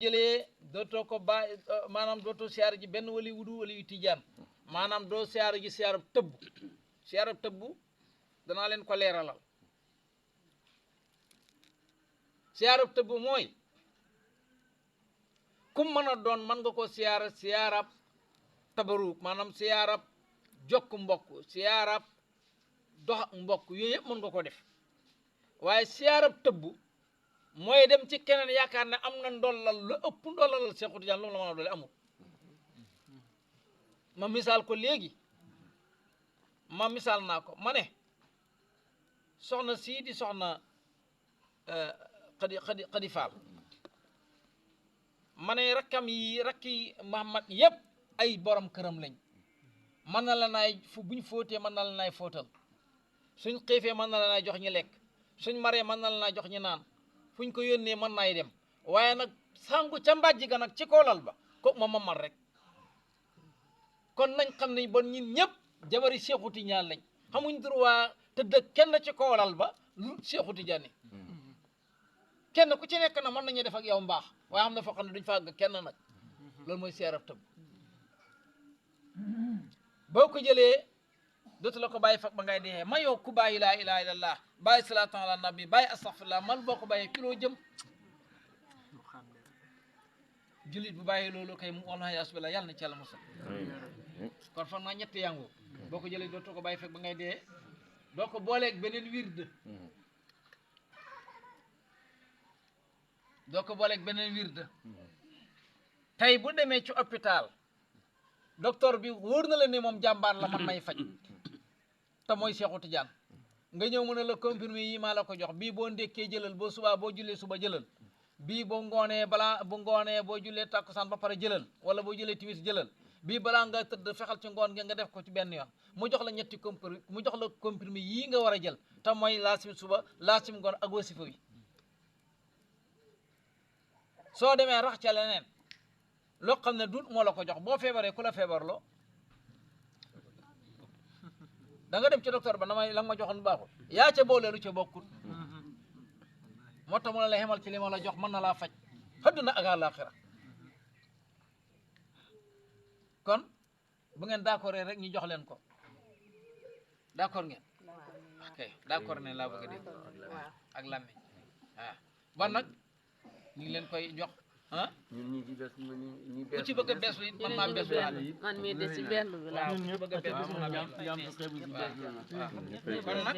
jëlee dootoo ko bàyyi maanaam dootoo siyaar ji benn wali wudu wali yu tijaan maanaam doo siyaar ji siyaarab tëbb danaa leen ko leeralal siyaarab tëbb mooy kum mën a doon mën nga ko siyaarab tabaruk maanaam siyaarab jokk mbokk siyaarab dox mbokk yooyu yëpp mën nga ko def waaye siyaarab tëbb mooy dem ci keneen yaakaar ne am na ndollal lu ëpp ndollalal Seexu Tijaan lu mu la mën a doole amul ma misaal ko léegi ma misaal naa ko ma ne soxna sii di soxna xadi faal ma ne rakki Muhammad yëpp ay borom këram lañ mën na la naay buñ fóotee mën na la naay fóotal suñ xiifee mën na la naay jox ñi lekk suñ maree mën na la naay jox ñi naan fuñ ko yónnee mën naay dem waaye nag sangu ca mbàjj ga nag ci koolal ba kooku moom man rek kon nañ xam ne bon ñin ñëpp jabari Seexu Tijaan lañ xamuñ droit tëdd kenn ci koolal ba lu Seexu Tijaan ni kenn ku ci nekk na mën nañu def ak yow mbaax waaye xam na foo xam ne duñ fa àgg kenn nag loolu mooy siyaarab tëbb boo ko jëlee dootu la ko bàyyi fag ba ngay dee ma yow ku bàyyi laa ilaha illallah bàyyi salaatu ala nabi bàyyi astaghfirullah man boo ko bàyyee kiloo jëm jullit bu bàyyi loolu kay mu wala yasubillah yàlla na ci yàlla musal kon fan naa ñetti yangu boo ko jëlee dootu ko bàyyi fag ba ngay dee doo ko booleeg beneen wird tey bu demee ci hôpital docteur bi wóor na la ne moom jàmbaar la mën nay faj te mooy Seexu Tijaan nga ñëw mu ne la comprimé yi maa la ko jox bii boo ndékkee jëlal boo subaa boo jullee suba jëlal bii boo ngoonee boo jullee tàkkusaan ba pare jëlal wala boo jullee timis jëlal bii balaa nga tëdd fexal ci ngoon nga def ko ci benn yoon mu jox la ñetti comprimé mu jox la comprimé yii nga war a jël te mooy laasim suba laasim ngoon ak wasifa wi soo demee rax ca leneen loo xam ne dut moo la ko jox boo feebaree ku la feebarloo da nga dem ci docteur ba damay la nga ma joxoon baaxul yaa ca boole lu ca bokkut moo tax mu ne la xemal ci li ma la jox mën na laa faj àddina ak àllaaxira kon bu ngeen d'accord rek ñu jox leen ko d'accord ngeen ok d'accord ne laa bëgg a dégg ak làmmiñ waaw bon nag ñu ngi leen koy jox ah ñun ñi ci des ñi ku ci bëgg a bees it man maa bees laa man mii de ci benn bi laa waaw ku ci bëgg a bees man maa bees kon nag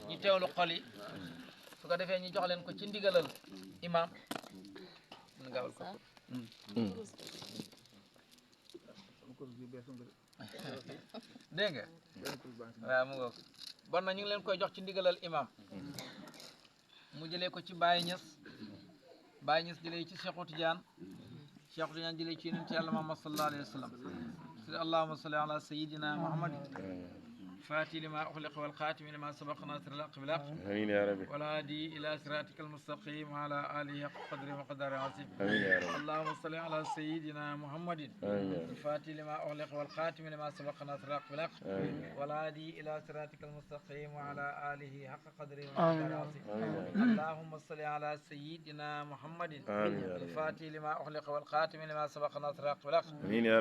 ñu teewlu xol yi su ko defee ñu jox leen ko ci ndigalal imam mën gaawal ko dégg nga waaw mu ngoog bon na ñu ngi leen koy jox ci ndigalal imam mu jëlee ko ci Baye Niass jëlee ci Seexu Tijaan jëlee ci yonent Yàlla Muhammad sallallahu alayhi wa sallam allahumma salli ala sayyidina Muhammadin فاتي لما أخلق والخاتم لما سبق ناصر الحق بالحق آمين يا رب والهادي إلى صراطك المستقيم وعلى آله حق قدره وقدره عظيم آمين يا رب اللهم صل على سيدنا محمد الفاتح لما أغلق والخاتم لما سبق ناصر الحق بالحق والهادي إلى صراطك المستقيم وعلى آله حق قدره وقدره عظيم اللهم صل على سيدنا محمد الفاتح لما أغلق والخاتم لما سبق ناصر الحق بالحق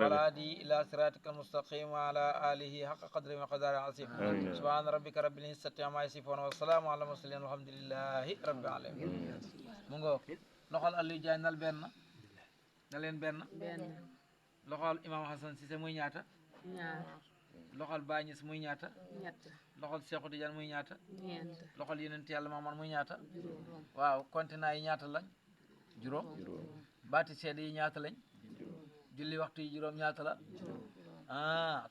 والهادي إلى صراطك المستقيم وعلى آله حق قدره وقدره عظيم سبحان ربك رب العزة عما يصفون والسلام على المرسلين والحمد لله رب العالمين mu ngo loxol Aliou Diagne nal benn na leen benn loxol Imam Hassan Cissé muy ñaata ñaar loxol Baye Niass muy ñaata ñett loxol Seexu Tijaan muy ñaata ñeent loxol Yonent Yàlla Muhammad muy ñaata waaw continent yi ñaata lañ juróom baati seede yi ñaata lañ julli waxtu yi juróom ñaata la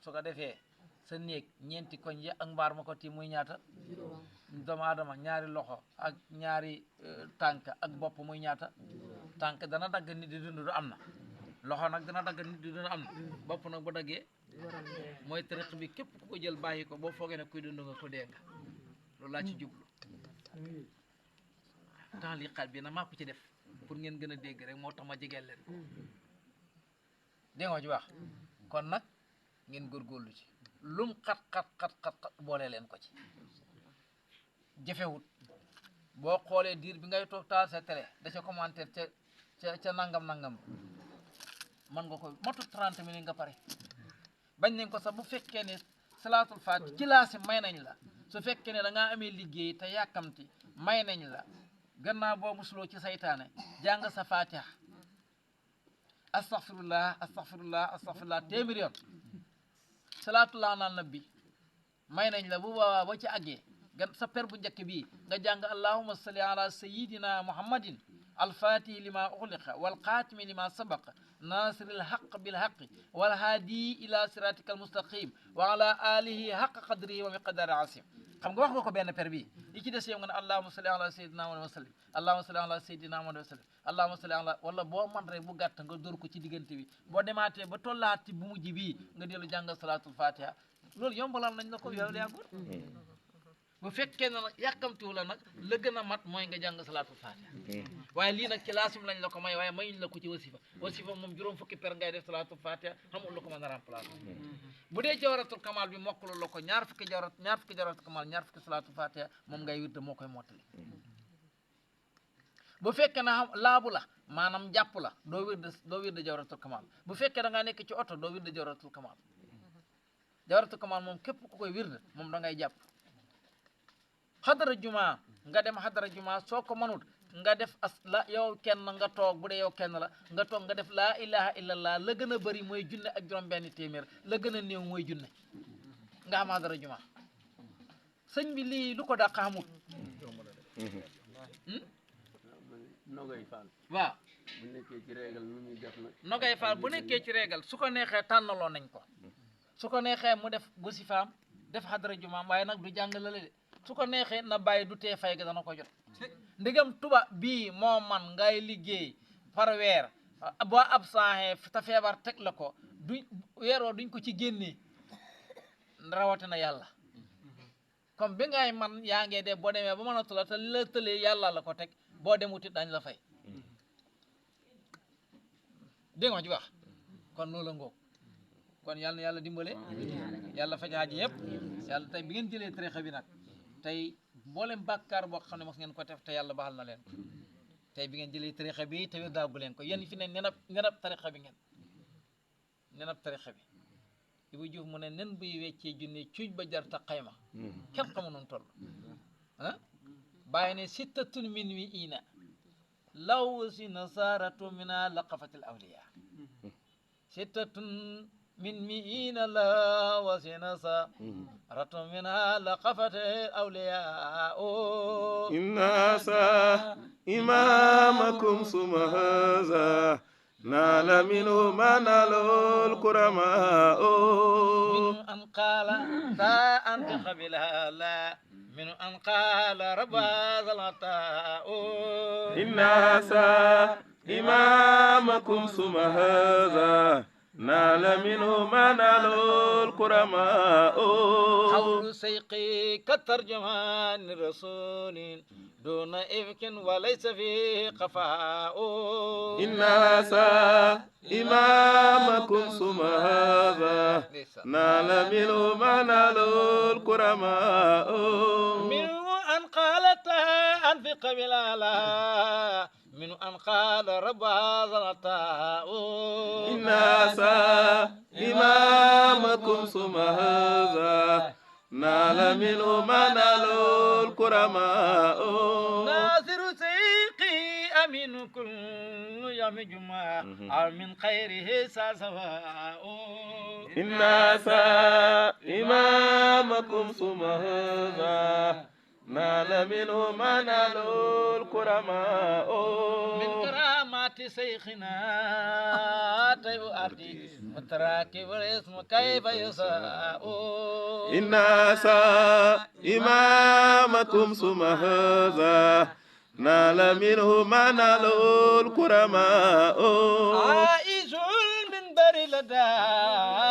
su ko defee sa néeg ñeenti koñ ya ak mbaar ma ko tiim muy ñaata doomu aadama ñaari loxo ak ñaari tànk ak bopp muy ñaata tànk dana dagg nit di dund am na loxo nag dana dagg nit di dund am na bopp nag bu daggee mooy tariq bi képp ku ko jël bàyyi ko boo foogee ne kuy dund nga ko dee nga loolu laa ci jublu temps li xaal bi nag maa ko ci def pour ngeen gën a dégg rek moo tax ma jegeel leen dégg nga ci wax kon nag ngeen góorgóorlu ci lum xat boole leen ko ci jëfewut boo xoolee diir bi ngay toog taal sa télé da ca commentaire ca ca nangam nangam mën nga ko motu 30 minutes nga pare bañ nañ ko sax bu fekkee ne salaatul faatiha ci laasi may nañ la su fekkee ne da ngaa amee liggéey te yàkkamti may nañ la gannaaw boo musuloo ci saytaane jàng sa faatiha astaghfirullah astaghfirullah astaghfirullah téeméer yoon salaatullah ala nabi may nañ la bu boobaa ba ci àggee sa per bu njëkk bii nga jàng allahumma salli ala sayyidina muhammadin alfatihi lima uxliqa walxaatimi lima sabaqa nasiril haq bil haqi walhaadi ila siratika almustaqim wa ala alihi haq qadrihi wa miqdari asim xam nga wax nga ko benn per bii li ci des yow nga ne allahumma salli ala sayyidina muhammad wa sallim allahumma salli ala sayyidina muhammad wa sallim allahumma salli ala wala boo man rek bu gàtt nga dóor ko ci diggante bi boo demaatee ba tollaat ci bu mujj bii nga dellu jàng salatul fatiha loolu yombalal nañ la ko yow yàggul bu fekkee ne nag yàkkamtiwu la nag la gën a mat mooy nga jàng salaatul fatiha waaye lii nag ci laasim lañ la ko may waaye mayuñ la ko ci wasifa moom juróom fukki per ngay def salaatul fatiha xamul lu ko mën a remplacer bu dee jawaratul kamal bi mokkulu la ko ñaar fukki jawaratul kamal ñaar fukki salaatul fatiha moom ngay wirde moo koy mottali bu fekkee ne xam laabu la maanaam jàpp la doo wirde jawaratul kamal bu fekkee da ngaa nekk ci oto doo wirde jawaratul kamal moom képp ku koy wirde moom da ngay jàpp xadara juma nga dem xadara juma soo ko mënut nga def la yow kenn nga toog bu dee yow kenn la nga toog nga def laa ilaha illallah la gën a bëri mooy junne ak juróom-benn téeméer la gën a néew mooy junne nga xam xadara juma sëñ bi lii lu ko dàq xamut Nogay Fall waaw bu nekkee ci régal nu muy def nag Nogay Fall bu nekkee ci régal su ko neexee tànnaloo nañ ko su ko neexee mu def wasifaam def xadara jumaam waaye nag du jàng la de su ko neexee na bàyyi du tee fay ga dana ko jot ndigam tuba bii moo man ngay liggéey par weer boo absent te feebar teg la ko duñ weeroo duñ ko ci génnee rawatina yàlla comme bi ngay man yaa ngee def boo demee ba mënatu la te li la tëlee yàlla la ko teg boo demutit dañ la fay dégg nga ci wax kon loolu la ngoog kon yàlla na yàlla dimbale yàlla faj aajo yëpp yàlla tey bi ngeen jëlee tarixa bi nag tey mboolem bàkkaar boo xam ne mos ngeen ko def te yàlla baxal na leen ko tey bi ngeen jëlee tarixa bi te daagu leen ko yéen fi ne nenab tarixa bi ngeen nenab tarixa bi Ibu Juuf mu ne nen buy weccee junne cuuj ba jar ta xayma kenn xamu noonu toll ah bàyyi ne sittatun min wi ina law si nasaratu mina laqafatil awliya sittatun min miina la wasina sa ratum mina la qafate awliya inna sa imamakum suma haza nala minhu manalul kurama min an qala ta anti qabila la min an qala rabba zalata inna sa imamakum suma haza نال منه ما نال الكرماء قول سيقي كترجمان رسول دون إفك وليس فيه خفاء إن هذا إمامكم ثم هذا نال منه ما نال الكرماء منه أن قالت أنفق بلالا من أن قال رب هذا العطاء إن هذا إمامكم ثم هذا نال منه ما نال الكرماء ناصر سيقي أمين كل يوم جمعة أو من خيره سواء إن هذا إمامكم ثم هذا نال منه ما نال الكرماء من كرامات شيخنا تيؤتي متراكب الاسم كيف يساء إن هذا إمامكم ثم هذا نال منه ما نال الكرماء عائش المنبر لدى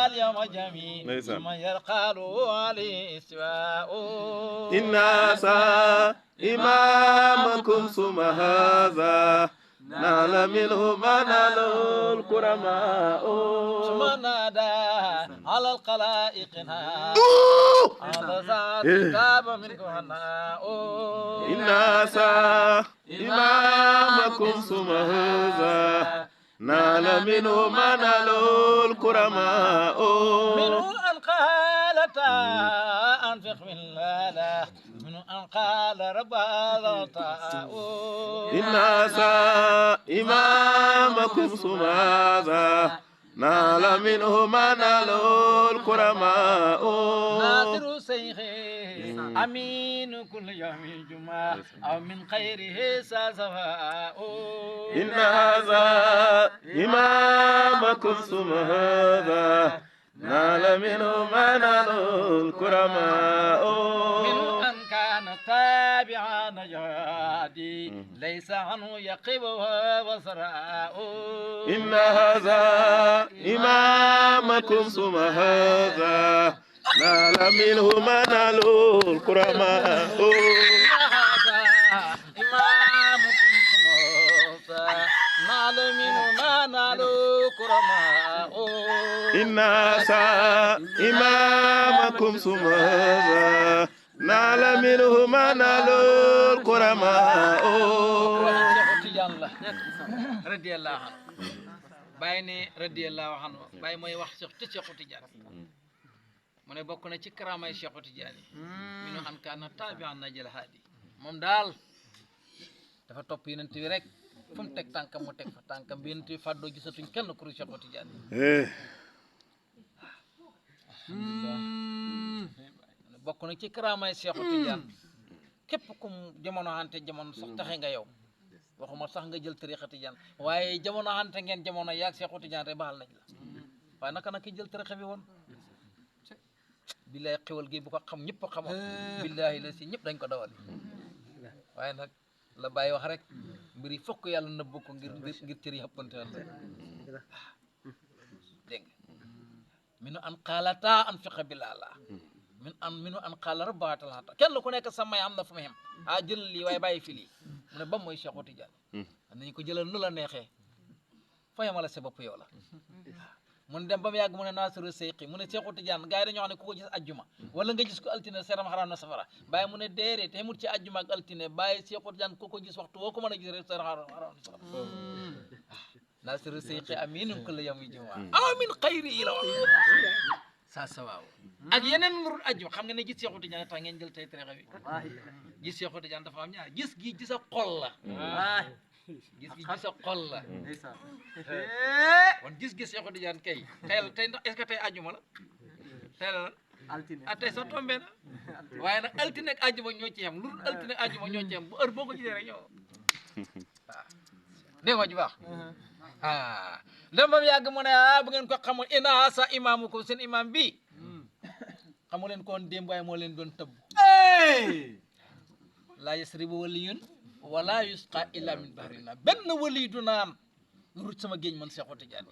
اليوم جميل ثم يرقى عليه استواء إن هذا إمامكم ثم هذا نال منه ما نال الكرماء ثم نادى على الخلائق هذا ذات كتاب منكم هناء الناس إمامكم ثم هذا نال منه ما نال الكرماء منه أن قال أنفق من لا منه أن قال رب هذا الناس إمامكم ثم هذا نال منه ما نال الكرماء ناصر سيخي أمين كل يوم الجمعة أو من خيره سواء إن هذا إمامكم ثم هذا نال منه ما نال الكرماء من أن كان تابعا جهادي ليس عنه يقبها وسراء إن هذا إمامكم ثم هذا نال منه ما نال الكرماء إمامكم سموسا نال منه ما نال كرماء إن هذا إمامكم ثم هذا نال منه ما نال الكرماء رضي الله عنه بايني رضي الله عنه باي موي wax Cheikh Tidiane mu ne bokk na ci karaamay Cheikh Tidiane minu an kana tabi'an najal hadi moom daal dafa topp yonent bi rek fu mu teg tànkam mu teg fa tànkam bi yonent bi fàddoo gisatuñ kenn ku Cheikh Tidiane bokk na ci karaamay Cheikh Tidiane képp kum jamono hante jamono sax taxe nga yow waxuma sax nga jël tariqa Tidiane waaye jamono hante ngeen jamono yaag Cheikh Tidiane rek baal nañ la waaye naka naka jël tariqa bi woon billahi xewal gi bu ko xam ñëpp xamoon billahi la si ñëpp dañ ko dawal waaye nag la bàyyi wax rek mbiri fokk yàlla nëbb ko ngir cëri xëppante la dégg nga minu an xaalata an fiqa bilala minu an xaala rabbatalata kenn ku nekk sa may am na fu mu xem jël lii waaye bàyyi fi lii mu ne ba mooy Cheikh Tidiane nañu ko jëlal nu la neexee fa yamala sa bopp yow la mun dem ba mu yàgg mu ne Naasiru Seyqi mu ne Cheikh Tidiane gars yi dañoo xam ne ku ko gis ajjuma wala nga gis ko altine seeram xaraam na safara bàyyi mu ne déedéet te xemut ci ajjuma ak altine bàyyi Cheikh Tidiane ku ko gis waxtu woo ko mën a gis rek seeram xaraam na safara Naasiru Seyqi aminun kulli yawmi juma aw min xayri yi la wax sa sawaaw ak yeneen lurul ajjuma xam nga ne gis Cheikh Tidiane tax ngeen jël tey tariqa bi gis Cheikh Tidiane dafa am ñaar gis gi ci sa xol la gis gi ci sa xol la kon gis-gis Cheikh Tidiane kay tey ndax est-ce que tey ajjuma la tey la altine tey sax tombé na waaye nag altine ak ajjuma ñoo ci yem lu dul altine ak ajjuma ñoo ci yem bu heure boo ko gisee rek ñoo waaw dégg nga ju baax dem ba mu yàgg mu ne bu ngeen ko xamul ina sa imaamu ko seen imaam bi xamu leen koon démb waaye moo leen doon tëbb laa yasribu waliyun wala yusqa illa min bahrina benn wali du naan lu rut sama géej man Cheikh Tidiane